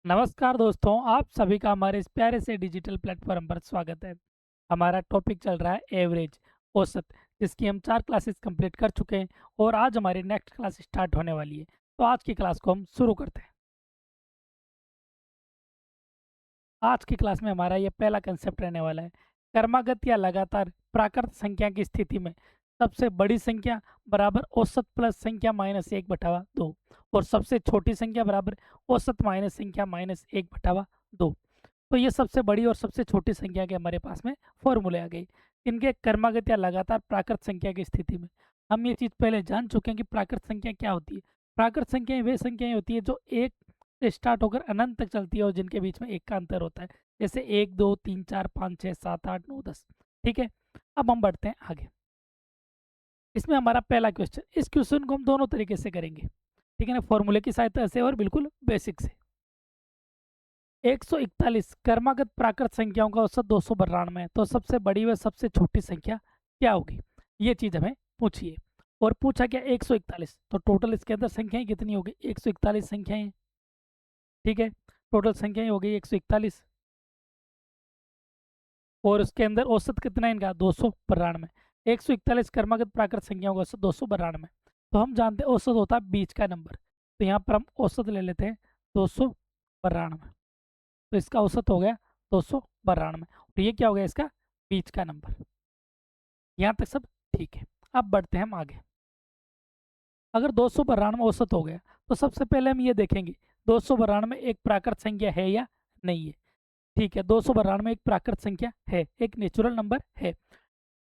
नमस्कार दोस्तों, आप सभी का हमारे इस प्यारे से डिजिटल प्लेटफॉर्म पर स्वागत है। हमारा टॉपिक चल रहा है एवरेज, औसत, जिसकी हम 4 क्लासेस कंप्लीट कर चुके हैं और आज हमारी नेक्स्ट क्लास स्टार्ट होने वाली है। तो आज की क्लास को हम शुरू करते हैं। आज की क्लास में हमारा ये पहला कंसेप्ट रहने वाला है। क्रमागत या लगातार प्राकृत संख्या की स्थिति में सबसे बड़ी संख्या बराबर औसत प्लस संख्या माइनस 1/2 और सबसे छोटी संख्या बराबर औसत माइनस संख्या माइनस 1/2। तो ये सबसे बड़ी और सबसे छोटी संख्या के हमारे पास में फॉर्मूले आ गए। इनके क्रमागत या लगातार प्राकृत संख्या की स्थिति में हम ये चीज़ पहले जान चुके हैं कि प्राकृत संख्या क्या होती है। प्राकृत संख्याएं वे संख्याएं होती है जो एक से स्टार्ट होकर अनंत तक चलती है और जिनके बीच में एक का अंतर होता है। जैसे 1 2 3 4 5 6 7 8 9 10। ठीक है, अब हम बढ़ते हैं आगे। इसमें हमारा पहला क्वेश्चन, इस क्वेश्चन को हम दोनों तरीके से करेंगे, ठीक है ना, फॉर्मूले की सहायता से और बिल्कुल बेसिक से। 141 क्रमागत प्राकृत संख्याओं का औसत 292 है, तो सबसे बड़ी व सबसे छोटी संख्या क्या होगी, ये चीज हमें पूछिए। और पूछा क्या 141, तो टोटल इसके अंदर संख्याएं कितनी होगी, 141 संख्याएं। ठीक है, टोटल संख्याएं हो गई 141 और उसके अंदर औसत कितना है इनका, 292। 141 क्रमागत प्राकृत संख्याओं का औसत 292। तो हम जानते हैं औसत होता है बीच का नंबर, तो यहाँ पर हम औसत ले लेते हैं 292। तो इसका औसत हो गया 292 और ये क्या हो गया, इसका बीच का नंबर। यहाँ तक सब ठीक है। अब बढ़ते हैं हम आगे। अगर 292 औसत हो गया तो सबसे पहले हम ये देखेंगे 292 एक प्राकृत संख्या है या नहीं है। ठीक है, 292 एक प्राकृत संख्या है, एक नेचुरल नंबर है।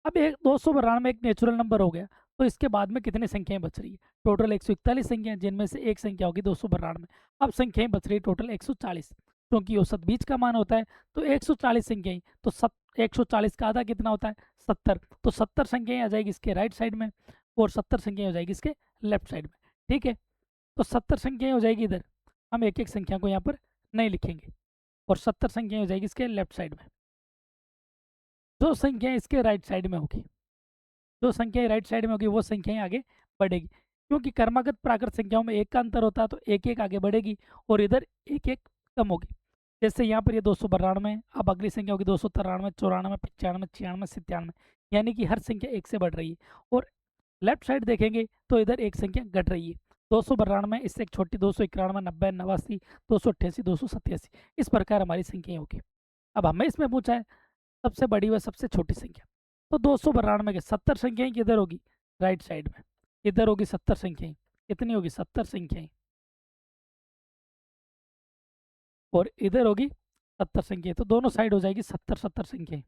अब एक 292 एक नेचुरल नंबर हो गया, तो इसके बाद में कितनी संख्याएं बच रही है, टोटल 141 संख्याएं, जिनमें से एक संख्या होगी 292। अब संख्याएं बच रही है टोटल 140, क्योंकि औसत बीच का मान होता है। तो 140 संख्याएं, तो 140 का आधा कितना होता है, 70। तो 70 संख्याएं आ जाएगी इसके राइट साइड में और 70 संख्याएं हो जाएगी इसके लेफ्ट साइड में। ठीक है, तो 70 संख्याएं हो जाएगी इधर, हम एक एक संख्या को यहाँ पर नहीं लिखेंगे, और 70 संख्याएं हो जाएगी इसके लेफ्ट साइड में। जो संख्या इसके राइट साइड में होगी, जो संख्याएं राइट साइड में होगी वो संख्याएं आगे बढ़ेगी, क्योंकि क्रमागत प्राकृत संख्याओं में एक का अंतर होता है, तो एक एक आगे बढ़ेगी और इधर एक एक कम होगी। जैसे यहाँ पर ये 292, अब अगली संख्या होगी 293, 94, 95, 96, 97, यानी कि हर संख्या एक से बढ़ रही है। और लेफ्ट साइड देखेंगे तो इधर एक संख्या घट रही है, 292, इससे एक छोटी 291, 90, 89, 288, 287, इस प्रकार हमारी संख्याएं होगी। अब हमें इसमें पूछा है सबसे बड़ी व सबसे छोटी संख्या, तो 292 के 70 संख्याएं किधर होगी, राइट साइड में। इधर होगी 70 संख्याएं, कितनी होगी, 70 संख्याएं, और इधर होगी 70 संख्याएं, तो दोनों साइड हो जाएगी 70 70 संख्याएं।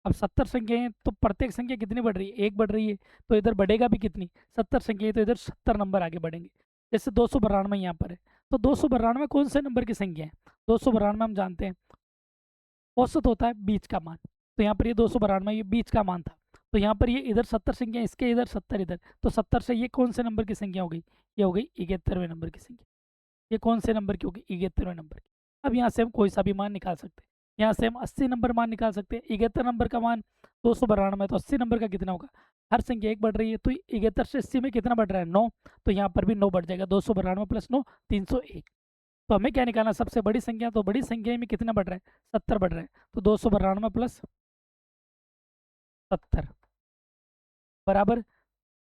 अब 70 संख्याएं, तो प्रत्येक संख्या कितनी बढ़ रही है, एक बढ़ रही है, तो इधर बढ़ेगा भी कितनी, 70 संख्याएं, तो इधर 70 नंबर आगे बढ़ेंगे। जैसे 292 यहाँ पर है, तो 292 कौन से नंबर की संख्या है, 292 हम जानते हैं औसत होता है बीच का मान। तो यहाँ पर ये 292 ये बीच का मान था, तो यहाँ पर ये इधर 70 संख्या, इसके इधर 70 इधर, तो 70 से ये कौन से नंबर की संख्या हो गई, ये हो गई 71वें नंबर की संख्या। ये कौन से नंबर की होगी, 71वें नंबर की। अब यहाँ से हम कोई सा भी मान निकाल सकते हैं, यहाँ से हम 80 नंबर मान निकाल सकते हैं। 71 नंबर का मान 292 तो 80 नंबर का कितना होगा, हर संख्या एक बढ़ रही है, तो 71 से 80 में कितना बढ़ रहा है, 9। तो यहाँ पर भी 9 बढ़ जाएगा, 292 प्लस 9 301। तो हमें क्या निकालना, सबसे बड़ी संख्या, तो बड़ी संख्या में कितना बढ़ रहा है, 70 बढ़ रहा है, तो 292 प्लस 70 बराबर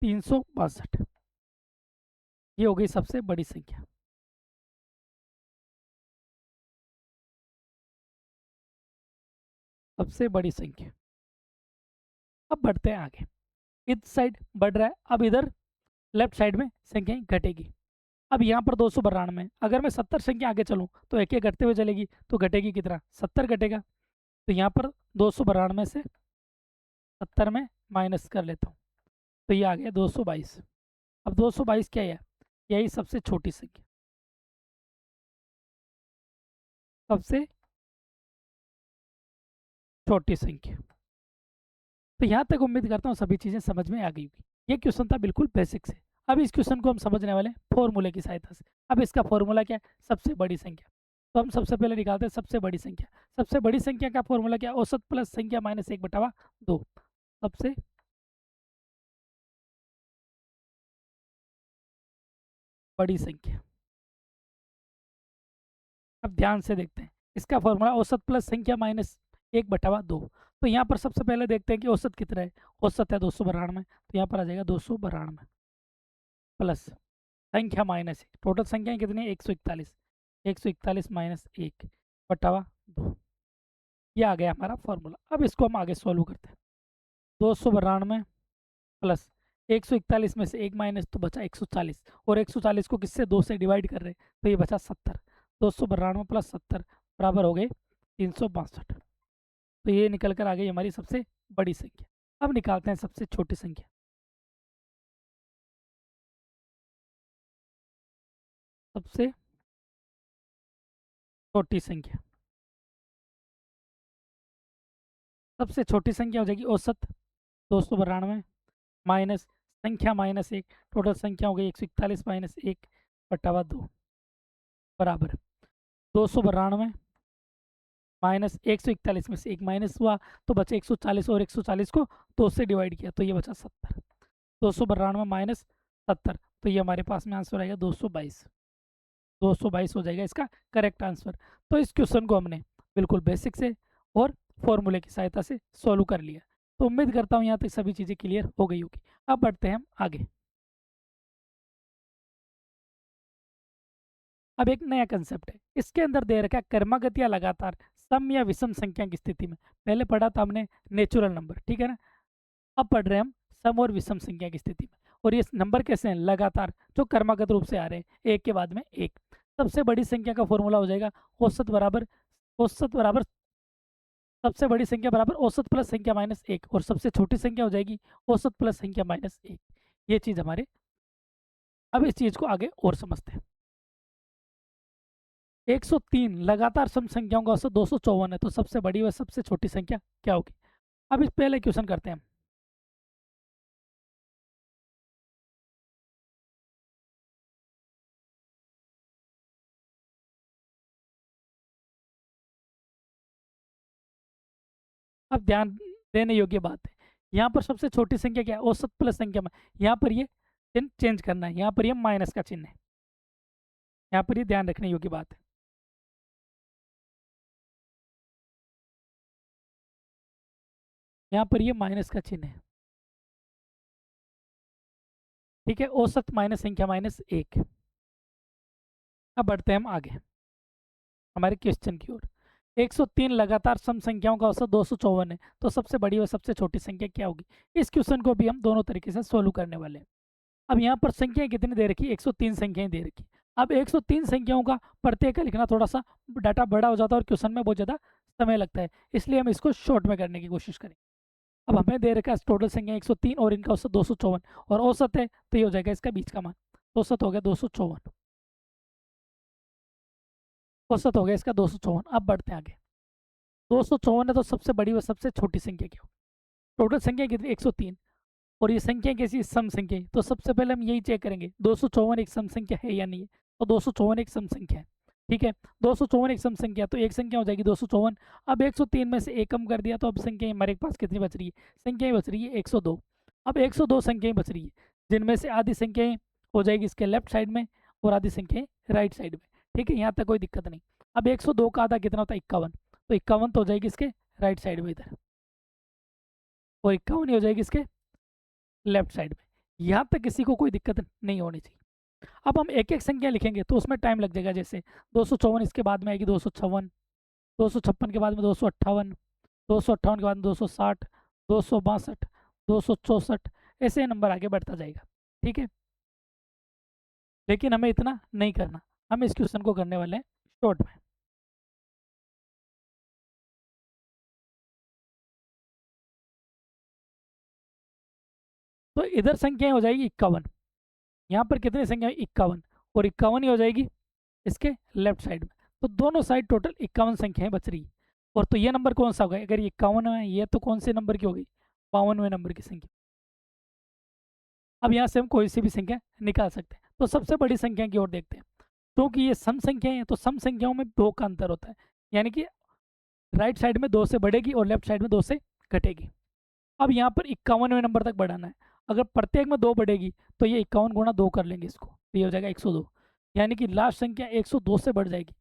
362। ये हो गई सबसे बड़ी संख्या, सबसे बड़ी संख्या। अब बढ़ते हैं आगे, इस साइड बढ़ रहा है, अब इधर लेफ्ट साइड में संख्याएं घटेगी। अब यहाँ पर 292, अगर मैं 70 संख्या आगे चलूँ तो एक एक घटते हुए चलेगी, तो घटेगी कितना, 70 घटेगा। तो यहाँ पर 292 से 70 में माइनस कर लेता हूँ, तो ये आ गया 222। अब 222 क्या है, यही सबसे छोटी संख्या, सबसे छोटी संख्या। तो यहाँ तक उम्मीद करता हूँ सभी चीज़ें समझ में आ गई होगी। ये क्वेश्चन था बिल्कुल बेसिक से। अब इस क्वेश्चन को हम समझने वाले हैं फॉर्मूले की सहायता से। अब इसका फॉर्मूला क्या है, सबसे बड़ी संख्या। तो हम सबसे पहले निकालते हैं सबसे बड़ी संख्या। सबसे बड़ी संख्या का फॉर्मूला क्या है, औसत प्लस संख्या माइनस 1/2। सबसे बड़ी संख्या, अब ध्यान से देखते हैं इसका फॉर्मूला औसत प्लस संख्या माइनस 1/2। तो यहाँ पर सबसे पहले देखते हैं कि औसत कितना है। औसत है 292, तो यहाँ पर आ जाएगा 292 प्लस संख्या माइनस 1। टोटल संख्याएं कितनी है 141। 141 माइनस 1/2, ये आ गया हमारा फॉर्मूला। अब इसको हम आगे सॉल्व करते हैं। 292 प्लस 141 में से 1 माइनस तो बचा 140, और 140 को किससे 2 से डिवाइड कर रहे हैं, तो ये बचा 70। 292 प्लस 70 बराबर हो गए 362। तो ये निकल कर आ गई हमारी सबसे बड़ी संख्या। अब निकालते हैं सबसे छोटी संख्या। सबसे छोटी संख्या, सबसे छोटी संख्या हो जाएगी औसत 292 माइनस संख्या माइनस 1। टोटल संख्या हो गई 141 माइनस 1/2 बराबर 292 माइनस 141 में से 1 माइनस हुआ तो बचे 140, और 140 को 2 से डिवाइड किया तो ये बचा 70। 292 माइनस 70, तो ये हमारे पास में आंसर आएगा 222। 222 हो जाएगा इसका करेक्ट आंसर। तो इस क्वेश्चन को हमने बिल्कुल बेसिक से और फॉर्मूले की सहायता से सॉल्व कर लिया। तो उम्मीद करता हूँ यहाँ तक सभी चीज़ें क्लियर हो गई होगी। अब बढ़ते हैं हम आगे। अब एक नया कंसेप्ट है, इसके अंदर दे रखा है क्रमागत या लगातार सम या विषम संख्या की स्थिति में। पहले पढ़ा था हमने नेचुरल नंबर, ठीक है ना। अब पढ़ रहे हैं हम सम और विषम संख्या की स्थिति में। और ये नंबर कैसे हैं, लगातार, जो क्रमागत रूप से आ रहे हैं एक के बाद में एक। सबसे बड़ी संख्या का फॉर्मूला हो जाएगा औसत बराबर सबसे बड़ी संख्या बराबर औसत प्लस संख्या माइनस 1, और सबसे छोटी संख्या हो जाएगी औसत प्लस संख्या माइनस 1। ये चीज़ हमारे, अब इस चीज़ को आगे और समझते हैं। 103 लगातार सम संख्याओं का औसत 254 है, तो सबसे बड़ी व सबसे छोटी संख्या क्या होगी। अब इस पहले क्वेश्चन करते हैं हम। अब ध्यान देने योग्य बात है, यहाँ पर सबसे छोटी संख्या क्या है, औसत प्लस संख्या में। यहाँ पर ये चिन्ह चेंज करना है, यहाँ पर ये माइनस का चिन्ह है, यहाँ पर ये ध्यान रखने योग्य बात है। यहाँ पर ये माइनस का चिन्ह है, ठीक है। औसत माइनस संख्या माइनस 1। अब बढ़ते हैं हम आगे हमारे क्वेश्चन की ओर। 103 लगातार सम संख्याओं का औसत 254 है, तो सबसे बड़ी व सबसे छोटी संख्या क्या होगी। इस क्वेश्चन को भी हम दोनों तरीके से सोल्व करने वाले हैं। अब यहाँ पर संख्याएं कितनी दे रखी है, 103 संख्याएं दे रखी। अब 103 संख्याओं का प्रत्येक का लिखना थोड़ा सा डाटा बड़ा हो जाता है और क्वेश्चन में बहुत ज़्यादा समय लगता है, इसलिए हम इसको शॉर्ट में करने की कोशिश करें। अब हमें दे रखा है टोटल संख्या 103 और इनका औसत 254, और औसत है तो ये हो जाएगा इसका बीच का मान। औसत हो गया 254, औसत हो गया इसका 254। अब बढ़ते हैं आगे। 254 है तो सबसे बड़ी व सबसे छोटी संख्या क्या होगी। टोटल संख्या कितनी 103, और ये संख्या कैसी सम संख्या है, तो सबसे पहले हम यही चेक करेंगे 254 एक सम संख्या है या नहीं है। तो 254 एक सम संख्या है, ठीक है। 254 एक सम संख्या, तो एक संख्या हो जाएगी 254। अब 103 में से एक कम कर दिया तो अब संख्या हमारे पास कितनी बच रही है, संख्याएं बच रही है 102। अब 102 संख्याएं बच रही है, जिनमें से आधी संख्याएं हो जाएगी इसके लेफ्ट साइड में और आधी संख्याएं राइट साइड में, ठीक है। यहाँ तक कोई दिक्कत नहीं। अब 102 का आधा कितना होता है 51, तो 51 तो हो जाएगी इसके राइट साइड में इधर, और 51 ही हो जाएगी इसके लेफ्ट साइड में। यहाँ तक किसी को कोई दिक्कत नहीं होनी चाहिए। अब हम एक एक संख्या लिखेंगे तो उसमें टाइम लग जाएगा। जैसे 254 इसके बाद में आएगी 256, 256 के बाद में 258, 258 के बाद में 260, 262, 264, ऐसे नंबर आगे बढ़ता जाएगा, ठीक है। लेकिन हमें इतना नहीं करना, हम इस क्वेश्चन को करने वाले हैं शॉर्ट में। तो इधर संख्या हो जाएगी 51, यहाँ पर कितनी संख्या है 51, और 51 ही हो जाएगी इसके लेफ्ट साइड में। तो दोनों साइड टोटल 51 संख्याएं बच रही है। और तो ये नंबर कौन सा होगा, अगर ये 51 है ये तो कौन से नंबर की होगी, 52वें नंबर की संख्या। अब यहाँ से हम कोई सी भी संख्या निकाल सकते हैं। तो सबसे बड़ी संख्या की ओर देखते हैं। क्योंकि ये सम संख्याएं हैं तो सम संख्याओं में 2 का अंतर होता है, यानी कि राइट साइड में 2 से बढ़ेगी और लेफ्ट साइड में 2 से घटेगी। अब यहाँ पर 51वें नंबर तक बढ़ाना है। अगर प्रत्येक में 2 बढ़ेगी तो ये 51 गुणा 2 कर लेंगे इसको, तो ये हो जाएगा 102, यानी कि लास्ट संख्या 102 से बढ़ जाएगी।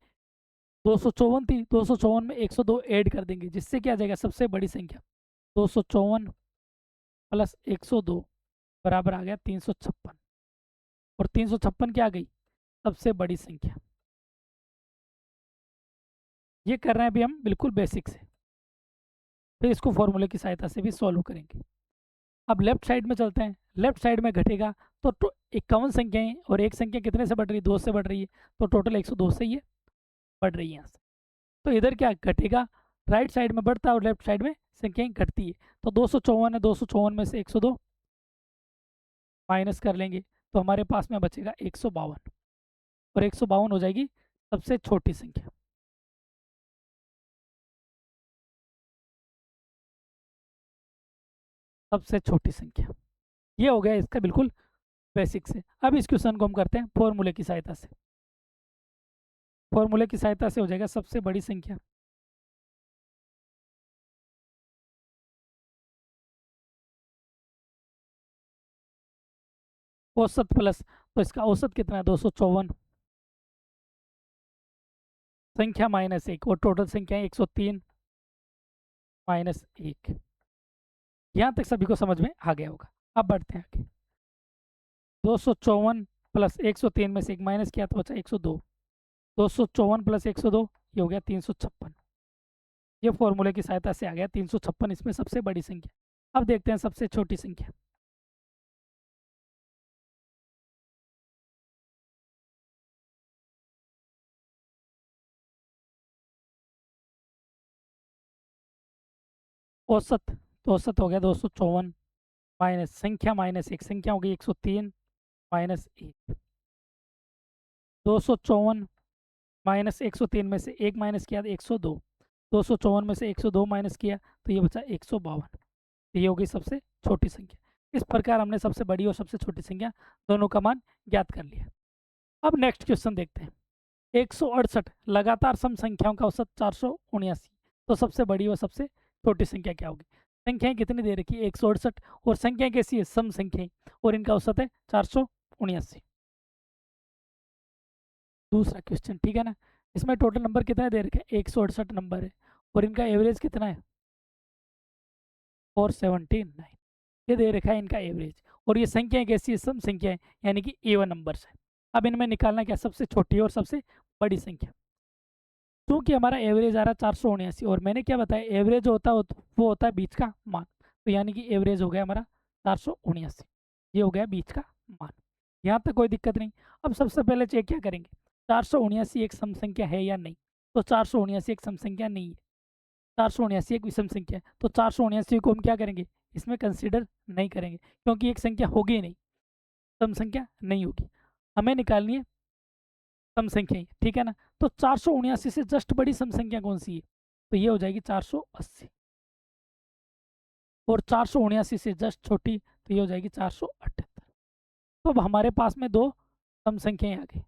254 थी, 254 में 102 ऐड कर देंगे, जिससे क्या आ जाएगा सबसे बड़ी संख्या। 254 प्लस 102 बराबर आ गया 356, और 356 क्या आ गई सबसे बड़ी संख्या। ये कर रहे हैं अभी हम बिल्कुल बेसिक से, फिर इसको फॉर्मूले की सहायता से भी सॉल्व करेंगे। अब लेफ्ट साइड में चलते हैं। लेफ्ट साइड में घटेगा तो 51 संख्याएं, और एक संख्या कितने से बढ़ रही है, 2 से बढ़ रही है, तो टोटल 102 से ये बढ़ रही है यहाँ से। तो इधर क्या घटेगा, राइट साइड में बढ़ता है और लेफ्ट साइड में संख्याएं घटती है। तो 254 है, 254 में से 102 माइनस कर लेंगे, तो हमारे पास में बचेगा 152, और 152 हो जाएगी सबसे छोटी संख्या। सबसे छोटी संख्या ये हो गया इसका बिल्कुल बेसिक से। अब इस क्वेश्चन को हम करते हैं फॉर्मूले की सहायता से। फॉर्मूले की सहायता से हो जाएगा सबसे बड़ी संख्या औसत प्लस, तो इसका औसत कितना है 254, संख्या माइनस 1, और टोटल संख्या है 103 माइनस 1। यहाँ तक सभी को समझ में आ गया होगा। अब बढ़ते हैं आगे। 254 प्लस 103 में से एक माइनस किया तो बचा 102, 254 प्लस 102 ये हो गया 356। ये फॉर्मूले की सहायता से आ गया 356 इसमें सबसे बड़ी संख्या। अब देखते हैं सबसे छोटी संख्या। औसत, तो औसत हो गया 254 माइनस संख्या माइनस एक, संख्या हो गई 103 माइनस 1। 254 माइनस 103 में से एक माइनस किया तो 102, 254 में से 102 माइनस किया तो ये बचा 152। ये हो गई सबसे छोटी संख्या। इस प्रकार हमने सबसे बड़ी और सबसे छोटी संख्या दोनों का मान ज्ञात कर लिया। अब नेक्स्ट क्वेश्चन देखते हैं। 168 लगातार सम संख्याओं का औसत 479, तो सबसे बड़ी और सबसे छोटी संख्या क्या होगी। संख्याएं कितनी दे रखी है 168, और संख्याएं कैसी है सम संख्याएं, और इनका औसत है 479। दूसरा क्वेश्चन ठीक है ना, इसमें टोटल नंबर कितने दे रखे हैं 168 नंबर है, और इनका एवरेज कितना है 479, ये दे रखा है इनका एवरेज। और ये संख्याएं कैसी है सम संख्याएं, यानी कि इवन नंबर्स है। अब इनमें निकालना क्या सबसे छोटी और सबसे बड़ी संख्या। क्योंकि हमारा एवरेज आ रहा है 479, और मैंने क्या बताया एवरेज होता है वो होता है बीच का मान, तो यानी कि एवरेज हो गया हमारा 479, ये हो गया बीच का मान। यहाँ तक कोई दिक्कत नहीं। अब सबसे पहले चेक क्या करेंगे 479 एक सम संख्या है या नहीं, तो 479 एक सम संख्या नहीं है, 479 एक विषम संख्या है, तो 479 को हम क्या करेंगे इसमें कंसिडर नहीं करेंगे, क्योंकि एक संख्या होगी नहीं, सम संख्या नहीं होगी। हमें निकालनी है सम संख्या ही, ठीक है ना। तो 479 से जस्ट बड़ी सम संख्या कौन सी है, तो ये हो जाएगी 480, और 479 से जस्ट छोटी तो ये हो जाएगी 478। तो अब हमारे पास में दो सम संख्याएं आ गई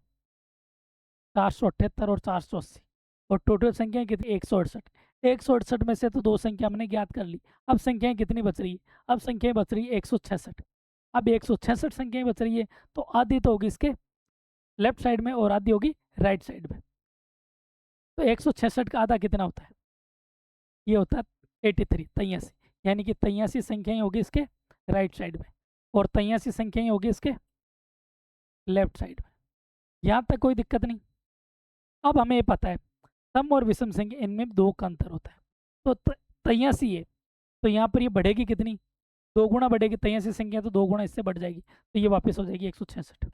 478 और 480, और टोटल संख्याएं कितनी 168। 168 में से तो दो संख्या हमने ज्ञात कर ली। अब संख्याएं कितनी बच रही है, अब संख्याएं बच रही है 166। अब 166 संख्याएं बच रही है, तो आधी तो होगी इसके लेफ्ट साइड में और आधी होगी राइट साइड में। तो 166 का आधा कितना होता है, ये होता है 83 83, यानी कि 83 संख्याएं होगी इसके राइट साइड में, और 83 संख्याएं होगी इसके लेफ्ट साइड में। यहाँ तक कोई दिक्कत नहीं। अब हमें ये पता है सम और विषम संख्या इनमें दो का अंतर होता है, तो 83 है, तो यहाँ पर ये बढ़ेगी कितनी, दो गुना बढ़ेगी, 83 संख्या तो दो गुना इससे बढ़ जाएगी, तो ये वापस हो जाएगी 166,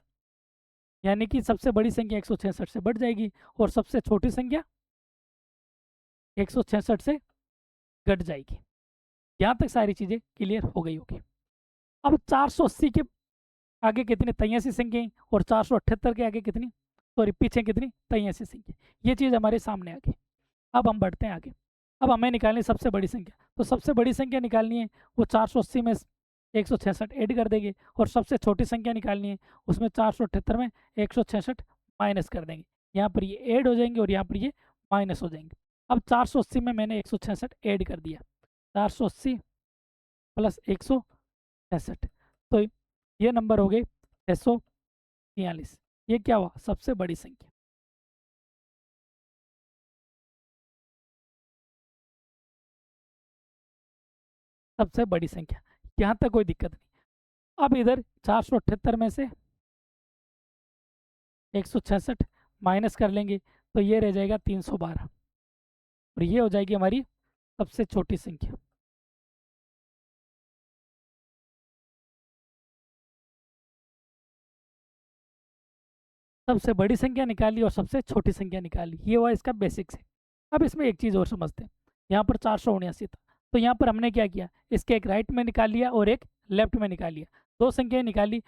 यानी कि सबसे बड़ी संख्या 166 से बढ़ जाएगी, और सबसे छोटी संख्या 166 से घट जाएगी। यहाँ तक सारी चीज़ें क्लियर हो गई होगी। अब 480 के आगे कितनी 83 संख्याएं, और 478 के आगे कितनी, सॉरी पीछे कितनी 83 संख्या, ये चीज़ हमारे सामने आ गई। अब हम बढ़ते हैं आगे। अब हमें निकालनी सबसे बड़ी संख्या, तो सबसे बड़ी संख्या निकालनी है वो 480 में 166 ऐड कर देंगे, और सबसे छोटी संख्या निकालनी है उसमें 478 में 166 माइनस कर देंगे। यहाँ पर ये ऐड हो जाएंगे और यहाँ पर ये माइनस हो जाएंगे। अब 480 में मैंने 166 ऐड कर दिया, 480 प्लस 166, तो ये नंबर हो गए 643। ये क्या हुआ सबसे बड़ी संख्या। सबसे बड़ी संख्या। यहाँ तक कोई दिक्कत नहीं। अब इधर 478 में से 166 माइनस कर लेंगे तो ये रह जाएगा 312, और ये हो जाएगी हमारी सबसे छोटी संख्या। सबसे बड़ी संख्या निकाली और सबसे छोटी संख्या निकाली, ये हुआ इसका बेसिक्स है। अब इसमें एक चीज़ और समझते हैं। यहाँ पर 479 था, तो यहाँ पर हमने क्या किया, इसके एक राइट में निकाल लिया और एक लेफ्ट में निकाल लिया। दो संख्याएं निकाली,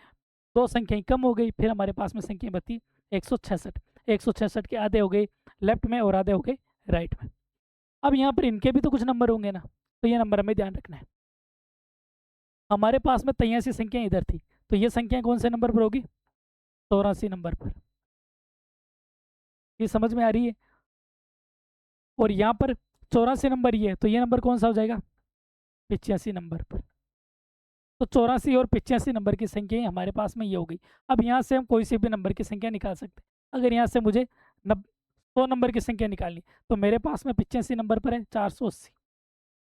दो संख्याएं कम हो गई, फिर हमारे पास में संख्या बची 166। 166 के आधे हो गए लेफ्ट में और आधे हो गए राइट में। अब यहाँ पर इनके भी तो कुछ नंबर होंगे ना, तो ये नंबर हमें ध्यान रखना है। हमारे पास में 83 संख्याएं इधर थी, तो ये संख्या कौन से नंबर पर होगी, 84 नंबर पर। ये समझ में आ रही है। और यहाँ पर 84 नंबर ये है, तो ये नंबर कौन सा हो जाएगा, 85 नंबर पर। तो 84 और 85 नंबर की संख्या हमारे पास में ये हो गई। अब यहाँ से हम कोई सी भी नंबर की संख्या निकाल सकते हैं। अगर यहाँ से मुझे 100 नंबर की संख्या निकालनी, तो मेरे पास में 85 नंबर पर है 480,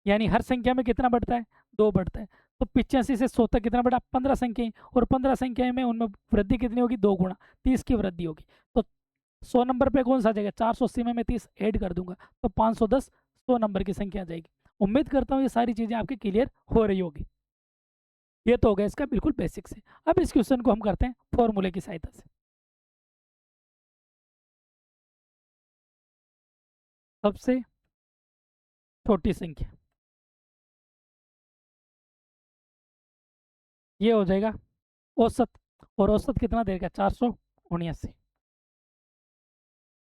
यानी हर संख्या में कितना बढ़ता है, 2 बढ़ता है। तो 85 से 100 तक कितना बढ़ा, 15 संख्याएं, और 15 संख्याएं में उनमें वृद्धि कितनी होगी, 2 गुना, 30 की वृद्धि होगी। तो 100 नंबर पे कौन सा आ जाएगा, 480 में मैं 30 ऐड कर दूंगा तो 510 100 नंबर की संख्या आ जाएगी। उम्मीद करता हूँ ये सारी चीज़ें आपकी क्लियर हो रही होगी। ये तो हो गया इसका बिल्कुल बेसिक से। अब इस क्वेश्चन को हम करते हैं फॉर्मूले की सहायता से। सबसे छोटी संख्या ये हो जाएगा औसत, और औसत कितना देगा, 479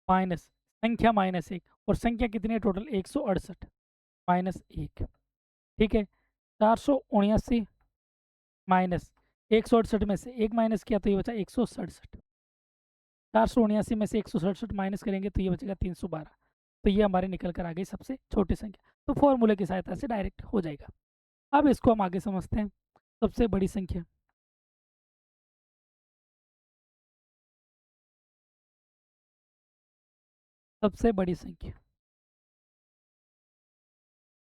माइनस संख्या माइनस 1, और संख्या कितनी है टोटल 168 माइनस 1। ठीक है, 479 माइनस 168 में से 1 माइनस किया तो ये बचा 167। 479 में से 167 माइनस करेंगे तो ये बचेगा 312। तो ये हमारे निकल कर आ गई सबसे छोटी संख्या। तो फॉर्मूले की सहायता से डायरेक्ट हो जाएगा। अब इसको हम आगे समझते हैं। सबसे बड़ी संख्या, सबसे बड़ी संख्या,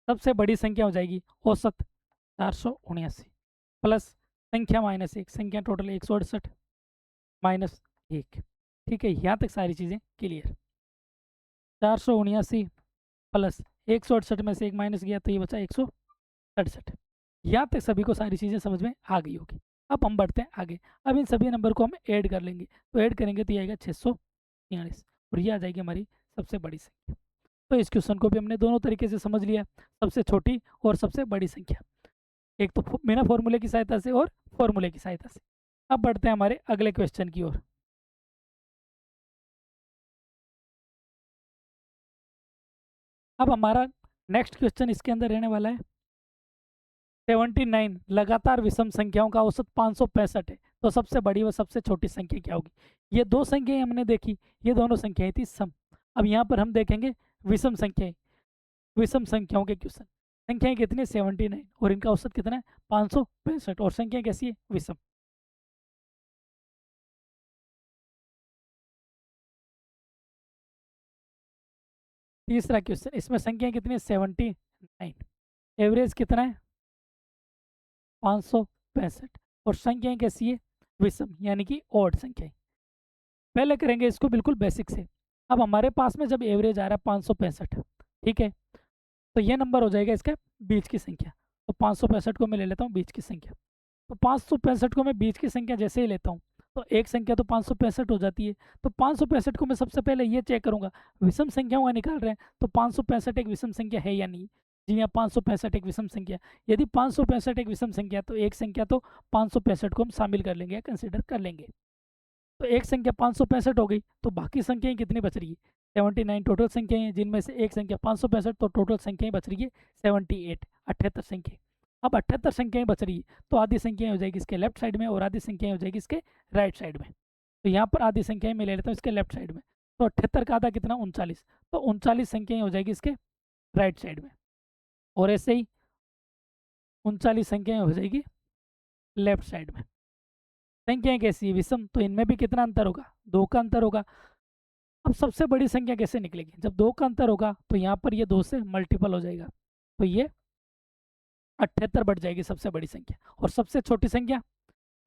सबसे बड़ी संख्या हो जाएगी औसत 479 प्लस संख्या माइनस 1, संख्या टोटल 168 माइनस 1। ठीक है, यहाँ तक सारी चीज़ें क्लियर। 479 प्लस 168 में से 1 माइनस किया तो ये बचा 167। यहाँ तक सभी को सारी चीज़ें समझ में आ गई होगी। अब हम बढ़ते हैं आगे। अब इन सभी नंबर को हम ऐड कर लेंगे, तो ऐड करेंगे तो ये आएगा 643, और ये आ जाएगी हमारी सबसे बड़ी संख्या। तो इस क्वेश्चन को भी हमने दोनों तरीके से समझ लिया, सबसे छोटी और सबसे बड़ी संख्या, एक तो बिना फॉर्मूले की सहायता से और फॉर्मूले की सहायता से। अब बढ़ते हैं हमारे अगले क्वेश्चन की ओर। अब हमारा नेक्स्ट क्वेश्चन इसके अंदर रहने वाला है 79 लगातार विषम संख्याओं का औसत 565 है, तो सबसे बड़ी व सबसे छोटी संख्या क्या होगी। ये दो संख्याएं हमने देखी, ये दोनों संख्याएं थी सम। अब यहाँ पर हम देखेंगे विषम संख्याएं, विषम संख्याओं के क्वेश्चन। संख्याएं कितनी, 79, और इनका औसत कितना है, 565, और संख्या कैसी है, विषम। तीसरा क्वेश्चन, इसमें संख्या कितनी है, 79, एवरेज कितना है, 565, और संख्याएं कैसी है, विषम, यानी कि ऑड संख्याएं। पहले करेंगे इसको बिल्कुल बेसिक से। अब हमारे पास में जब एवरेज आ रहा है 565, ठीक है, तो ये नंबर हो जाएगा इसका बीच की संख्या। तो 565 को मैं ले लेता हूँ बीच की संख्या। तो 565 को मैं बीच की संख्या जैसे ही लेता हूँ, तो एक संख्या तो 565 हो जाती है। तो 565 को मैं सबसे पहले ये चेक करूंगा, विषम संख्याओं का निकाल रहे हैं, तो 565 एक विषम संख्या है या नहीं। जी हाँ, 565 एक विषम संख्या। यदि 565 एक विषम संख्या, तो एक संख्या तो 565 को हम शामिल कर लेंगे या कंसिडर कर लेंगे। तो एक संख्या 565 हो गई, तो बाकी संख्याएं कितनी बच रही है, 79 टोटल संख्याएं हैं, जिनमें से एक संख्या 565, तो टोटल संख्याएं बच रही है 78, 78 संख्या। अब 78 संख्याएं बच रही है, तो आधी संख्याएं हो जाएगी इसके लेफ्ट साइड में और आधी संख्याएं हो जाएगी इसके राइट साइड में। तो यहाँ पर आधी संख्याएं मैं ले लेता हूँ इसके लेफ्ट साइड में। तो 78 का आधा कितना, 39, तो 39 संख्याएं हो जाएगी इसके राइट साइड में, और ऐसे ही 39 संख्याएं हो जाएगी लेफ्ट साइड में। संख्याएं कैसी है, विषम, तो इनमें भी कितना अंतर होगा, 2 का अंतर होगा। अब सबसे बड़ी संख्या कैसे निकलेगी, जब 2 का अंतर होगा तो यहाँ पर ये 2 से मल्टीपल हो जाएगा, तो ये 78 बढ़ जाएगी सबसे बड़ी संख्या, और सबसे छोटी संख्या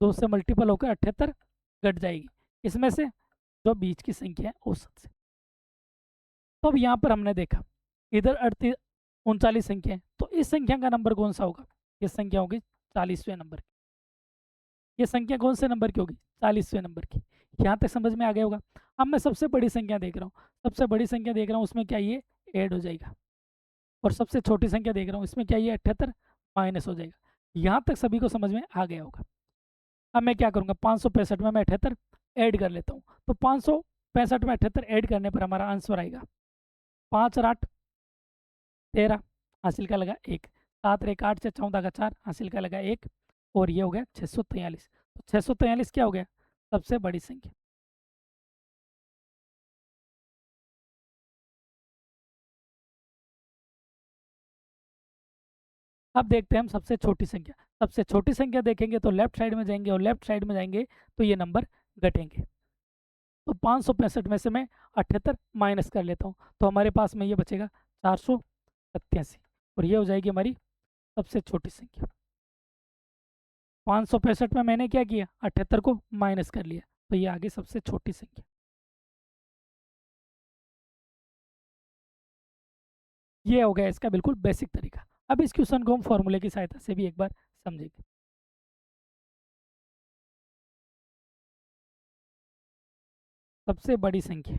2 से मल्टीपल होकर 78 घट जाएगी, इसमें से जो बीच की संख्या है औसत से। तो अब यहाँ पर हमने देखा इधर 39 संख्या है, तो इस संख्या का नंबर कौन सा होगा? ये संख्या होगी 40वें नंबर की। ये संख्या कौन से नंबर की होगी? 40वें नंबर की। यहाँ तक समझ में आ गया होगा। अब मैं सबसे बड़ी संख्या देख रहा हूँ, सबसे बड़ी संख्या देख रहा हूँ, उसमें क्या ये ऐड हो जाएगा, और सबसे छोटी संख्या देख रहा हूँ, इसमें क्या ये 78 माइनस हो जाएगा। यहाँ तक सभी को समझ में आ गया होगा। अब मैं क्या करूँगा, 565 में मैं 78 ऐड कर लेता हूँ। तो 565 में 78 ऐड करने पर हमारा आंसर आएगा 5 और 8 13, हासिल का लगा 1, 7 और 1 8 से 14 का 4, हासिल का लगा 1, और ये हो गया 643। तो 643 क्या हो गया? सबसे बड़ी संख्या। अब देखते हैं हम सबसे छोटी संख्या। सबसे छोटी संख्या देखेंगे तो लेफ्ट साइड में जाएंगे, और लेफ्ट साइड में जाएंगे तो ये नंबर घटेंगे। तो 565 में से मैं 78 माइनस कर लेता हूँ, तो हमारे पास में ये बचेगा 487, और ये हो जाएगी हमारी सबसे छोटी संख्या। 565 में मैंने क्या किया, 78 को माइनस कर लिया, तो ये आगे सबसे छोटी संख्या। ये हो गया इसका बिल्कुल बेसिक तरीका। अब इस क्वेश्चन को हम फॉर्मूले की सहायता से भी एक बार समझेंगे। सबसे बड़ी संख्या,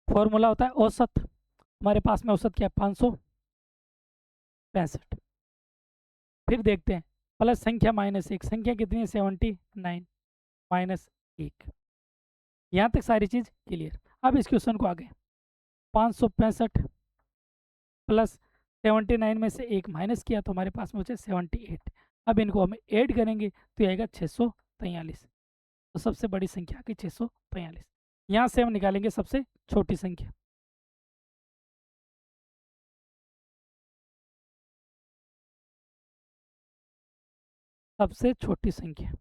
फॉर्मूला होता है औसत। हमारे पास में औसत क्या है? 565। फिर देखते हैं प्लस संख्या माइनस 1, संख्या कितनी है? 79 माइनस 1। यहाँ तक सारी चीज़ क्लियर। अब इस क्वेश्चन को आगे 565 प्लस 79 में से 1 माइनस किया, तो हमारे पास में बचे 78। अब इनको हम ऐड करेंगे तो ये आएगा 643। तो सबसे बड़ी संख्या की 643। यहाँ से हम निकालेंगे सबसे छोटी संख्या। सबसे छोटी संख्या,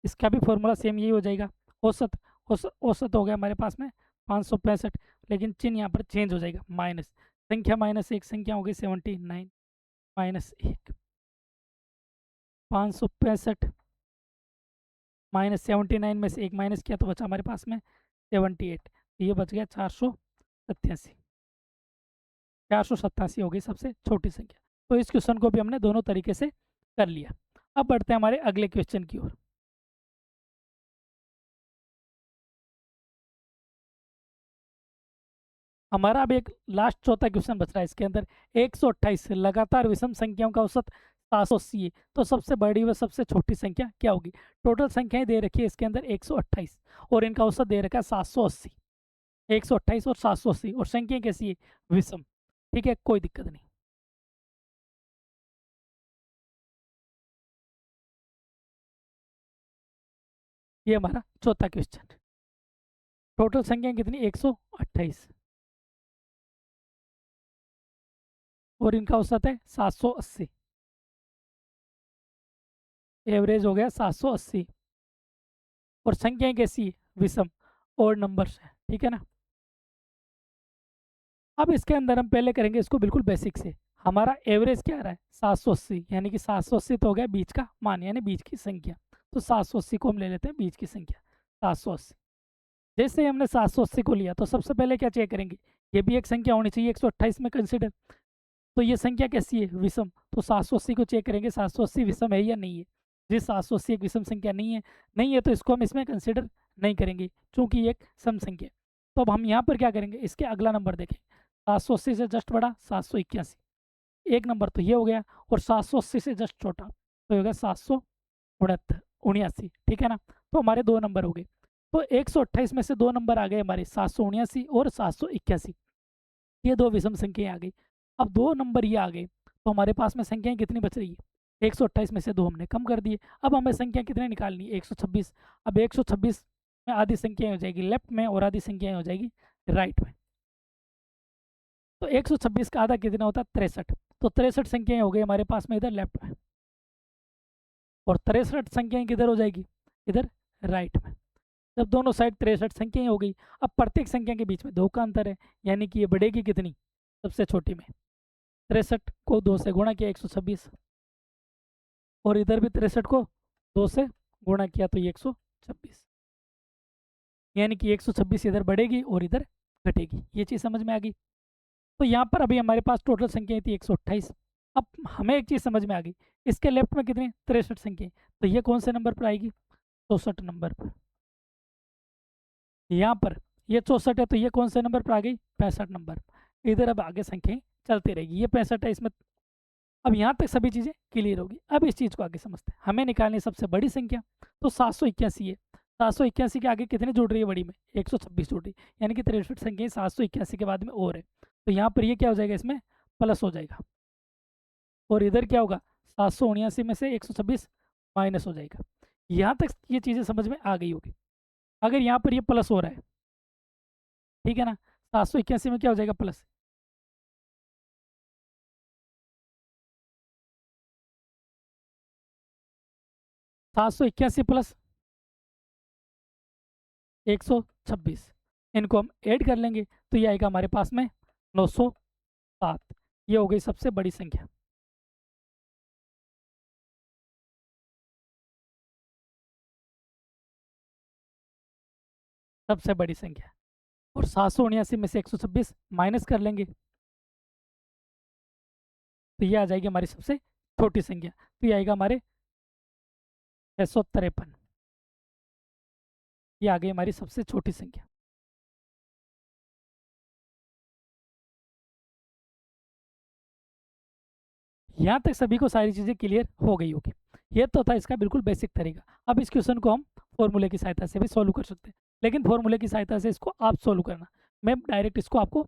इसका भी फॉर्मूला सेम यही हो जाएगा। औसत, औसत हो गया हमारे पास में 565, लेकिन चिन्ह यहाँ पर चेंज हो जाएगा, माइनस संख्या माइनस 1, संख्या हो गई 79 माइनस 1। 565 माइनस 79 में से 1 माइनस किया तो बचा हमारे पास में 78। ये बच गया 487। 487 हो गई सबसे छोटी संख्या। तो इस क्वेश्चन को भी हमने दोनों तरीके से कर लिया। अब बढ़ते हैं हमारे अगले क्वेश्चन की ओर। हमारा अब एक लास्ट चौथा क्वेश्चन बच रहा है। इसके अंदर 128 लगातार विषम संख्याओं का औसत 780 है, तो सबसे बड़ी व सबसे छोटी संख्या क्या होगी? टोटल संख्याएं दे रखी है इसके अंदर 128, और इनका औसत दे रखा है 780। 128 और 780, और संख्या कैसी है? विषम। ठीक है, कोई दिक्कत नहीं। ये हमारा चौथा क्वेश्चन। टोटल संख्या कितनी? 128, और इनका औसत है 780। एवरेज हो गया 780, और संख्याएं कैसी है? विषम, और नंबर्स है। ठीक है ना। अब इसके अंदर हम पहले करेंगे इसको बिल्कुल बेसिक से। हमारा एवरेज क्या आ रहा है? 780, यानी कि 780 तो हो गया बीच का मान, यानी बीच की संख्या। तो 780 को हम ले लेते हैं बीच की संख्या, 780। जैसे ही हमने 780 को लिया, तो सबसे पहले क्या चेक करेंगे? ये भी एक संख्या होनी चाहिए 128 में कंसिडर। तो ये संख्या कैसी है? विषम। तो 780 को चेक करेंगे, 780 विषम है या नहीं है। जी 780 एक विषम संख्या नहीं है, नहीं है तो इसको हम इसमें कंसिडर नहीं करेंगे, क्योंकि ये एक सम संख्या। तो अब हम यहाँ पर क्या करेंगे? इसके अगला नंबर देखें। 780 से जस्ट बड़ा 781, एक नंबर तो ये हो गया, और 780 से जस्ट छोटा तो हो गया 779। ठीक है ना। तो हमारे दो नंबर हो गए। तो 128 में से दो नंबर आ गए हमारे, 779 और 781। ये दो विषम संख्याएं आ गई। अब दो नंबर ये आ गए, तो हमारे पास में संख्याएं कितनी बच रही है? 128 में से दो हमने कम कर दिए। अब हमें संख्या कितनी निकालनी है? 126। अब 126 में आधी संख्याएं हो जाएगी लेफ्ट में, और आधी संख्याएं हो जाएगी राइट में। तो 126 का आधा कितना होता है? 63। तो 63 संख्याएं हो गई हमारे पास में इधर लेफ्ट में, और 63 संख्याएं किधर हो जाएगी? इधर राइट में। जब दोनों साइड 63 संख्या ही हो गई, अब प्रत्येक संख्या के बीच में 2 का अंतर है, यानी कि ये बढ़ेगी कितनी, सबसे छोटी में। 63 को 2 से गुणा किया 126, और इधर भी 63 को 2 से गुणा किया तो ये 126, यानी कि 126 इधर बढ़ेगी और इधर घटेगी। ये चीज़ समझ में आ गई। तो यहाँ पर अभी हमारे पास टोटल संख्या थी 128। अब हमें एक चीज़ समझ में आ गई, इसके लेफ्ट में कितनी 63 संख्या, तो ये कौन से नंबर पर आएगी, 64 नंबर पर। यहाँ पर ये 64 है तो ये कौन से नंबर पर आ गई, 65 नंबर। इधर अब आगे संख्याएं चलती रहेगी, ये 65 है इसमें। अब यहाँ तक सभी चीज़ें क्लियर होगी। अब इस चीज़ को आगे समझते हैं। हमें निकालनी सबसे बड़ी संख्या, तो 781 है। 781 के आगे कितनी जुड़ रही है बड़ी में, 126 जुड़ रही है, यानी कि 63 संख्या 781 के बाद में और है, तो यहाँ पर ये क्या हो जाएगा, इसमें प्लस हो जाएगा। और इधर क्या होगा, 779 में से 126 माइनस हो जाएगा। यहाँ तक ये चीज़ें समझ में आ गई होगी। अगर यहाँ पर ये प्लस हो रहा है, ठीक है ना, 781 में क्या हो जाएगा, प्लस। 781 प्लस 126, इनको हम ऐड कर लेंगे तो ये आएगा हमारे पास में 907। ये हो गई सबसे बड़ी संख्या। सबसे बड़ी संख्या। और 779 में से 126 माइनस कर लेंगे तो ये आ जाएगी हमारी सबसे छोटी संख्या, तो ये आएगा हमारे 653। ये आ गई हमारी सबसे छोटी संख्या। यहाँ तक सभी को सारी चीज़ें क्लियर हो गई होगी। ये तो था इसका बिल्कुल बेसिक तरीका। अब इस क्वेश्चन को हम फॉर्मूले की सहायता से भी सॉल्व कर सकते हैं, लेकिन फॉर्मूले की सहायता से इसको आप सॉल्व करना, मैं डायरेक्ट इसको आपको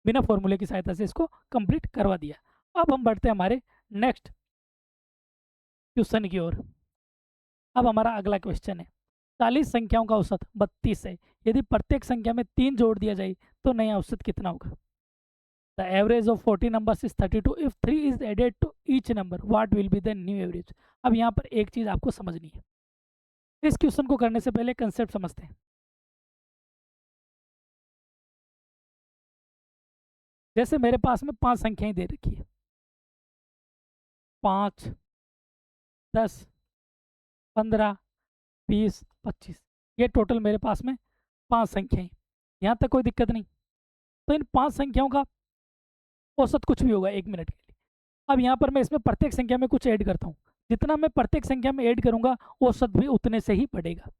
बिना फॉर्मूले की सहायता से इसको कंप्लीट करवा दिया। अब हम बढ़ते हैं हमारे नेक्स्ट क्वेश्चन की ओर। अब हमारा अगला क्वेश्चन है, 40 संख्याओं का औसत 32 है, यदि प्रत्येक संख्या में 3 जोड़ दिया जाए तो नया औसत कितना होगा। The average of 40 numbers is 32, if 3 is added to each number what will be the new average. अब यहाँ पर एक चीज़ आपको समझनी है, इस क्वेश्चन को करने से पहले कंसेप्ट समझते हैं। जैसे मेरे पास में 5 संख्याएं दे रखी है, 5, 10, 15, 20, 25, ये टोटल मेरे पास में 5 संख्याएं। यहाँ तक कोई दिक्कत नहीं। तो इन 5 संख्याओं का औसत कुछ भी होगा 1 मिनट के लिए। अब यहाँ पर मैं इसमें प्रत्येक संख्या में कुछ ऐड करता हूँ, जितना मैं प्रत्येक संख्या में ऐड करूँगा औसत भी उतने से ही बढ़ेगा।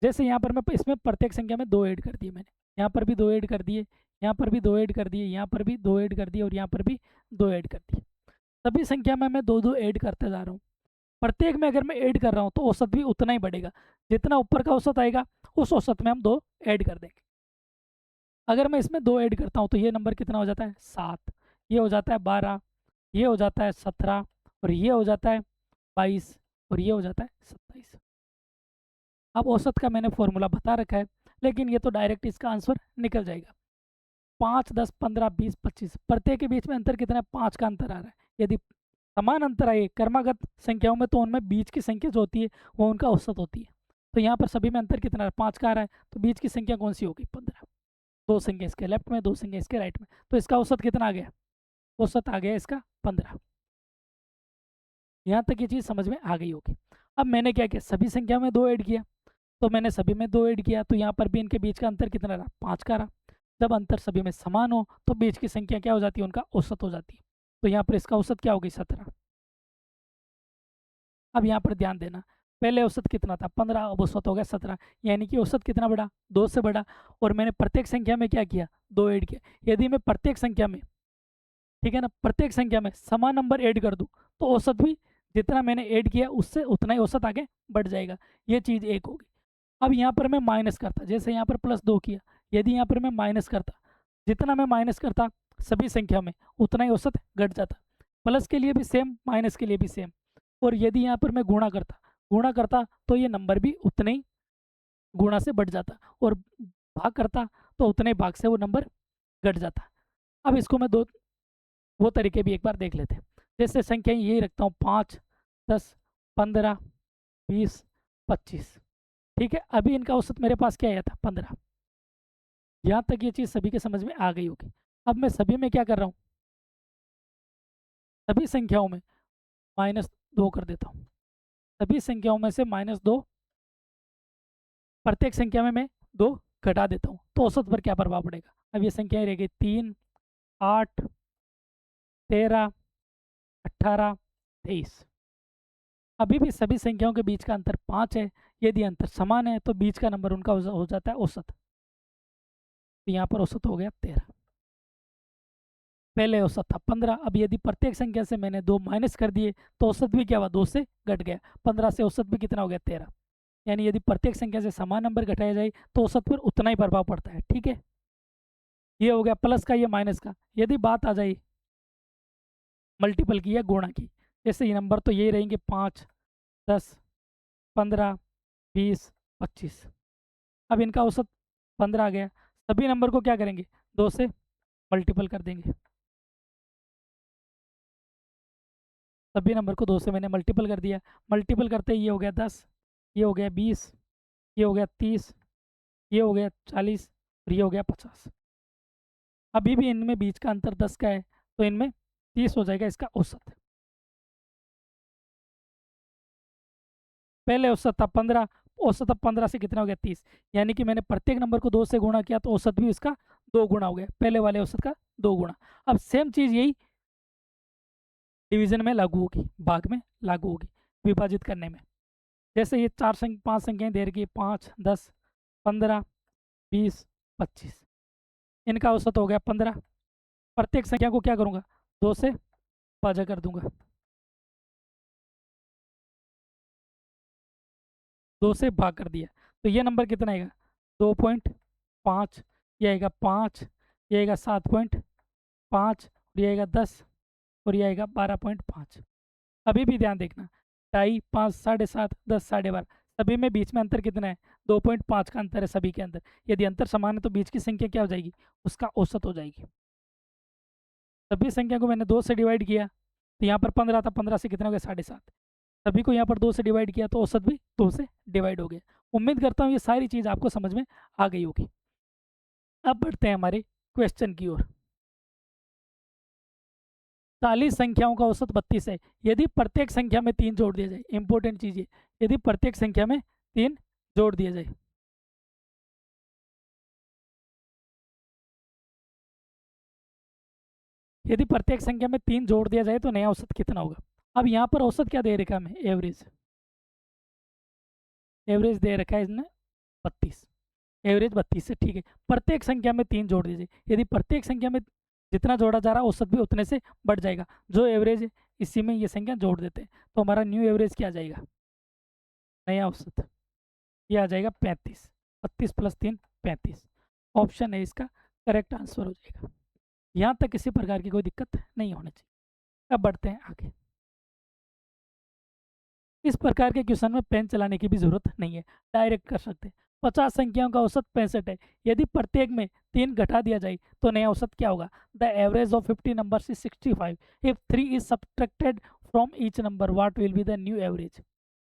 जैसे यहाँ पर मैं इसमें प्रत्येक संख्या में 2 ऐड कर दिए मैंने, यहाँ पर भी 2 ऐड कर दिए, यहाँ पर भी 2 ऐड कर दिए, यहाँ पर भी 2 ऐड कर दिए, और यहाँ पर भी 2 ऐड कर दिए। सभी संख्या में मैं 2-2 ऐड करते जा रहा हूँ। प्रत्येक में अगर मैं ऐड कर रहा हूँ तो औसत भी उतना ही बढ़ेगा, जितना ऊपर का औसत आएगा उस औसत में हम 2 ऐड कर देंगे। अगर मैं इसमें 2 ऐड करता हूँ तो ये नंबर कितना हो जाता है, 7, ये हो जाता है 12, ये हो जाता है 17, और ये हो जाता है 22, और ये हो जाता है 27। अब औसत का मैंने फॉर्मूला बता रखा है, लेकिन ये तो डायरेक्ट इसका आंसर निकल जाएगा। 5, 10, 15, 20, 25, प्रत्येक के बीच में अंतर कितना है, 5 का अंतर आ रहा है। यदि समान अंतर आए क्रमागत संख्याओं में तो उनमें बीच की संख्या जो होती है वो उनका औसत होती है। तो यहाँ पर सभी में अंतर कितना है, 5 का आ रहा है, तो बीच की संख्या कौन सी होगी, 15। 2 संख्या इसके लेफ्ट में, 2 संख्या इसके राइट में, तो इसका औसत कितना आ गया, औसत आ गया इसका 15। यहाँ तक ये चीज़ समझ में आ गई होगी। अब मैंने क्या किया, सभी संख्या में 2 ऐड किया, तो मैंने सभी में 2 ऐड किया, तो यहाँ पर भी इनके बीच का अंतर कितना रहा, 5 का रहा। जब अंतर सभी में समान हो तो बीच की संख्या क्या हो जाती है, उनका औसत हो जाती है। तो यहाँ पर इसका औसत क्या होगी, 17। अब यहाँ पर ध्यान देना, पहले औसत कितना था, 15, अब औसत हो गया 17, यानी कि औसत कितना बढ़ा, 2 से बढ़ा। और मैंने प्रत्येक संख्या में क्या किया, 2 ऐड किया। यदि मैं प्रत्येक संख्या में, ठीक है ना, प्रत्येक संख्या में समान नंबर ऐड कर दूँ तो औसत भी जितना मैंने ऐड किया उससे उतना ही औसत आगे बढ़ जाएगा। ये चीज़ एक होगी। अब यहाँ पर मैं माइनस करता, जैसे यहाँ पर +2 किया, यदि यहाँ पर मैं माइनस करता, जितना मैं माइनस करता सभी संख्या में उतना ही औसत घट जाता। प्लस के लिए भी सेम, माइनस के लिए भी सेम। और यदि यहाँ पर मैं गुणा करता तो ये नंबर भी उतने ही गुणा से बढ़ जाता, और भाग करता तो उतने ही भाग से वो नंबर घट जाता। अब इसको मैं वो तरीके भी एक बार देख लेते हैं। जैसे संख्या यही रखता हूँ, 5, 10, 15, 20, 25, ठीक है, अभी इनका औसत मेरे पास क्या आया था 15। यहाँ तक ये चीज़ सभी के समझ में आ गई होगी। अब मैं सभी में क्या कर रहा हूँ, सभी संख्याओं में -2 कर देता हूँ। सभी संख्याओं में से -2, प्रत्येक संख्या में मैं 2 घटा देता हूँ, तो औसत पर क्या प्रभाव पड़ेगा। अब ये संख्याएं रह गई 3, 8, 13, 18, 23। अभी भी सभी संख्याओं के बीच का अंतर 5 है। यदि अंतर समान है तो बीच का नंबर उनका हो जाता है औसत। तो यहाँ पर औसत हो गया 13। पहले औसत था 15। अब यदि प्रत्येक संख्या से मैंने 2 माइनस कर दिए तो औसत भी क्या हुआ, 2 से घट गया। 15 से औसत भी कितना हो गया, 13। यानी यदि प्रत्येक संख्या से समान नंबर घटाया जाए तो औसत पर उतना ही प्रभाव पड़ता है। ठीक है, ये हो गया प्लस का, ये माइनस का। यदि बात आ जाए मल्टीपल की या गुणा की, जैसे ये नंबर तो यही रहेंगे 5, 10, 15, 20, 25। अब इनका औसत 15 आ गया। सभी नंबर को क्या करेंगे, 2 से मल्टीपल कर देंगे। सभी नंबर को 2 से मैंने मल्टीपल कर दिया। मल्टीपल करते ही ये हो गया 10, ये हो गया 20, ये हो गया 30, ये हो गया 40 और ये हो गया 50। अभी भी इनमें बीच का अंतर 10 का है, तो इनमें 30 हो जाएगा इसका औसत। पहले औसत था 15, औसत अब 15 से कितना हो गया, 30। यानी कि मैंने प्रत्येक नंबर को 2 से गुणा किया तो औसत भी इसका 2 गुना हो गया, पहले वाले औसत का 2 गुना। अब सेम चीज़ यही डिवीजन में लागू होगी, भाग में लागू होगी, विभाजित करने में। जैसे ये 5 संख्याएं दे रखी, 5, 10, 15, 20, 25। इनका औसत हो गया 15। प्रत्येक संख्या को क्या करूँगा, 2 से भाजा कर दूंगा। 2 से भाग कर दिया तो ये नंबर कितना आएगा, 2.5। ये आएगा 5, ये आएगा 7.5, ये आएगा 10 और ये आएगा 12.5। अभी भी ध्यान देखना, 2.5, 5, 7.5, 10, 12.5, सभी में बीच में अंतर कितना है, 2.5 का अंतर है सभी के अंदर। यदि अंतर समान है तो बीच की संख्या क्या हो जाएगी, उसका औसत हो जाएगी। सभी संख्या को मैंने 2 से डिवाइड किया तो यहाँ पर 15 था, 15 से कितना हो गया, 7.5। सभी को यहाँ पर 2 से डिवाइड किया तो औसत भी 2 से डिवाइड हो गया। उम्मीद करता हूँ ये सारी चीज़ आपको समझ में आ गई होगी। अब बढ़ते हैं हमारे क्वेश्चन की ओर। 40 संख्याओं का औसत 32 है। यदि प्रत्येक संख्या में 3 जोड़ दिया जाए, इंपॉर्टेंट चीज़ है, यदि प्रत्येक संख्या में 3 जोड़ दिया जाए, यदि प्रत्येक संख्या में 3 जोड़ दिया जाए तो नया औसत कितना होगा। अब यहाँ पर औसत क्या दे रखा है हमें, एवरेज। एवरेज दे रखा है इसने 32, एवरेज 32 है। ठीक है, प्रत्येक संख्या में 3 जोड़ दीजिए। यदि प्रत्येक संख्या में जितना जोड़ा जा रहा है औसत भी उतने से बढ़ जाएगा। जो एवरेज है इसी में ये संख्या जोड़ देते हैं तो हमारा न्यू एवरेज क्या आ जाएगा, नया औसत, ये आ जाएगा 35। 32 + 3 35। ऑप्शन है इसका करेक्ट आंसर हो जाएगा। यहाँ तक किसी प्रकार की कोई दिक्कत नहीं होनी चाहिए। अब बढ़ते हैं आगे। इस प्रकार के क्वेश्चन में पेन चलाने की भी जरूरत नहीं है, डायरेक्ट कर सकते हैं। 50 संख्याओं का औसत 65 है। यदि प्रत्येक में 3 घटा दिया जाए तो नया औसत क्या होगा, the average of 50 numbers is 65। If 3 is subtracted from each number what will be the new average.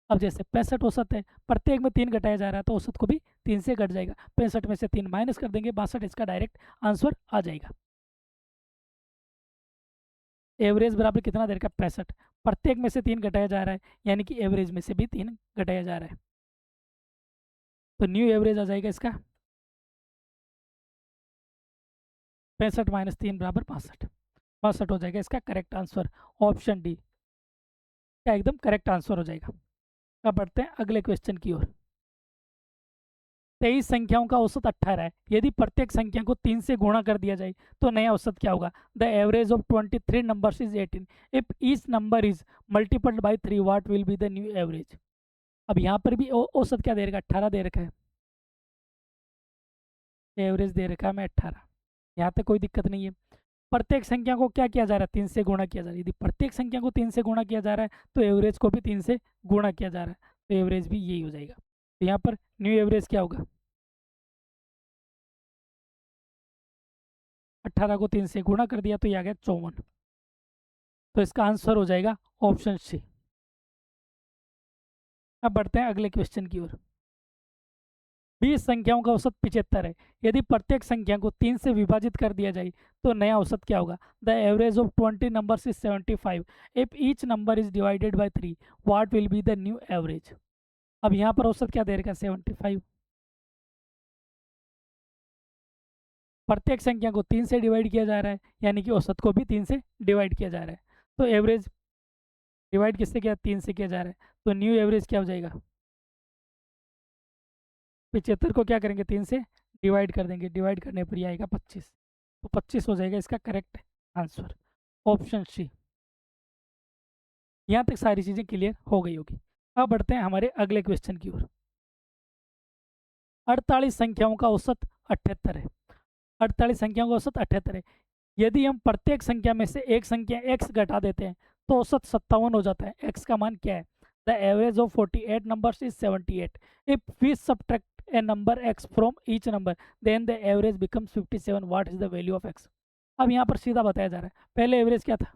अब जैसे 65 औसत है, प्रत्येक में 3 घटाया जा रहा है तो औसत को भी 3 से घट जाएगा। 65 में से 3 माइनस कर देंगे, 62 इसका डायरेक्ट आंसर आ जाएगा। एवरेज बराबर कितना दे रखा है, 65। प्रत्येक में से 3 घटाया जा रहा है यानी कि एवरेज में से भी 3 घटाया जा रहा है, तो न्यू एवरेज आ जाएगा इसका 65 - 3 = 62। 62 हो जाएगा इसका करेक्ट आंसर। ऑप्शन डी का एकदम करेक्ट आंसर हो जाएगा। अब बढ़ते हैं अगले क्वेश्चन की ओर। 23 संख्याओं का औसत 18 है। यदि प्रत्येक संख्या को 3 से गुणा कर दिया जाए तो नया औसत क्या होगा, the average of 23 numbers is 18। If each number is multiplied by 3 what will be the new average. अब यहाँ पर भी औसत क्या दे रखा है, 18 दे रखा है, एवरेज दे रखा है मैं 18। यहाँ तक कोई दिक्कत नहीं है। प्रत्येक संख्या को क्या किया जा रहा है, 3 से गुणा किया जा रहा है। यदि प्रत्येक संख्या को 3 से गुणा किया जा रहा है तो एवरेज को भी 3 से गुणा किया जा रहा है, तो एवरेज भी यही हो जाएगा। तो यहाँ पर न्यू एवरेज क्या होगा, 18 को 3 से गुणा कर दिया तो ये आ गया 54। तो इसका आंसर हो जाएगा ऑप्शन सी। अब बढ़ते हैं अगले क्वेश्चन की ओर। 20 संख्याओं का औसत 75 है। यदि प्रत्येक संख्या को 3 से विभाजित कर दिया जाए तो नया औसत क्या होगा? The average of 20 numbers is 75। If each number is divided by 3 what will be the new average? अब यहाँ पर औसत क्या दे रखा है? 75। प्रत्येक संख्या को 3 से डिवाइड किया जा रहा है, यानी कि औसत को भी 3 से डिवाइड किया जा रहा है। तो एवरेज डिवाइड किससे किया? 3 से किया जा रहा है। तो न्यू एवरेज क्या हो जाएगा? 75 को क्या करेंगे? 3 से डिवाइड कर देंगे, डिवाइड करने पर ये आएगा 25। तो 25 हो जाएगा इसका करेक्ट आंसर, ऑप्शन सी। यहाँ तक सारी चीज़ें क्लियर हो गई होगी। अब बढ़ते हैं हमारे अगले क्वेश्चन की ओर। 48 संख्याओं का औसत 78 है। 48 संख्याओं का औसत 78 है। यदि हम प्रत्येक संख्या में से एक संख्या x घटा देते हैं तो औसत 57 हो जाता है। x का मान क्या है? The average of 48 numbers is 78। If we subtract a number x from each number then the average becomes 57। What is the value of x? अब यहाँ पर सीधा बताया जा रहा है। पहले एवरेज क्या था?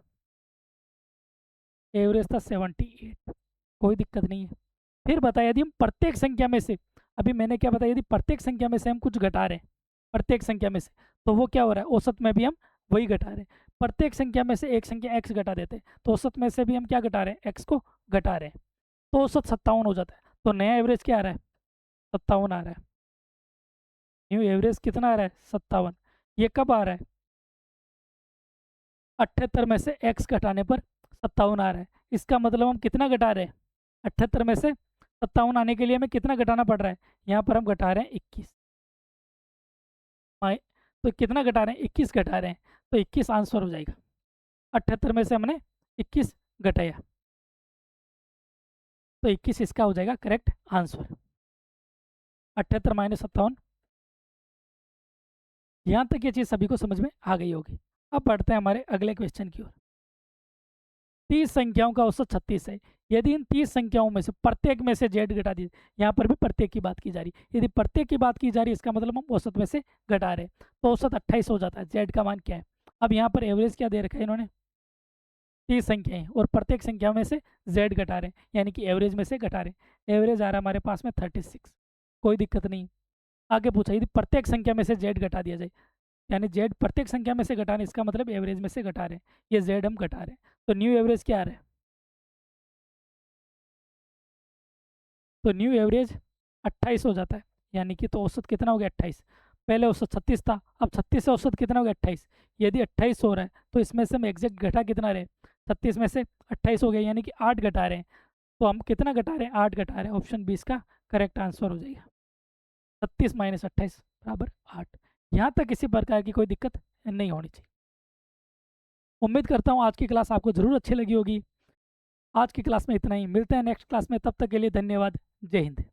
एवरेज था 78, कोई दिक्कत नहीं है। फिर बताया यदि हम प्रत्येक संख्या में से, अभी मैंने क्या बताया, यदि प्रत्येक संख्या में से हम कुछ घटा रहे हैं, प्रत्येक संख्या में से, तो वो क्या हो रहा है? औसत में भी हम वही घटा रहे हैं। प्रत्येक संख्या में से एक संख्या x घटा देते हैं तो औसत में से भी हम क्या घटा रहे हैं? x को घटा रहे हैं। तो औसत 57 हो जाता है। तो नया एवरेज क्या आ रहा है? 57 आ रहा है। न्यू एवरेज कितना आ रहा है? 57। ये कब आ रहा है? 78 में से x घटाने पर 57 आ रहा है। इसका मतलब हम कितना घटा रहे हैं? 78 में से 57 आने के लिए हमें कितना घटाना पड़ रहा है? यहाँ पर हम घटा रहे हैं 21। तो कितना घटा रहे हैं? 21 घटा रहे हैं। तो 21 आंसर हो जाएगा। 78 में से हमने 21 घटाया, तो 21 इसका हो जाएगा करेक्ट आंसर। 78 माइनस 57। यहाँ तक ये चीज़ सभी को समझ में आ गई होगी। अब बढ़ते हैं हमारे अगले क्वेश्चन की ओर। 30 संख्याओं का औसत 36 है। यदि इन 30 संख्याओं में से प्रत्येक में से z घटा दी, यहाँ पर भी प्रत्येक की बात की जा रही है। यदि प्रत्येक की बात की जा रही है इसका मतलब हम औसत में से घटा रहे हैं, तो औसत 28 हो जाता है। z का मान क्या है? अब यहाँ पर एवरेज क्या दे रखा है इन्होंने? 30 संख्याएं और प्रत्येक संख्या में से z घटा रहे हैं, यानी कि एवरेज में से घटा रहे हैं। एवरेज आ रहा है हमारे पास में 36, कोई दिक्कत नहीं। आगे पूछा यदि प्रत्येक संख्या में से z घटा दिया जाए, यानी z प्रत्येक संख्या में से घटा रहे हैं, इसका मतलब एवरेज में से घटा रहे हैं, ये z हम घटा रहे हैं। तो न्यू एवरेज क्या आ रहा है? तो न्यू एवरेज 28 हो जाता है, यानी कि तो औसत कितना हो गया? 28। पहले औसत 36 था, अब 36 से औसत कितना हो गया? 28। यदि 28 हो रहा है तो इसमें से हम एग्जैक्ट घटा कितना रहे? 36 में से 28 हो गया, यानी कि 8 घटा रहे हैं। तो हम कितना घटा रहे हैं? 8 घटा रहे हैं। ऑप्शन 20 का करेक्ट आंसर हो जाएगा। 36 माइनस 28 बराबर 8। यहाँ तक किसी प्रकार की कोई दिक्कत नहीं होनी चाहिए। उम्मीद करता हूँ आज की क्लास आपको ज़रूर अच्छी लगी होगी। आज की क्लास में इतना ही, मिलते हैं नेक्स्ट क्लास में, तब तक के लिए धन्यवाद। जय हिंद।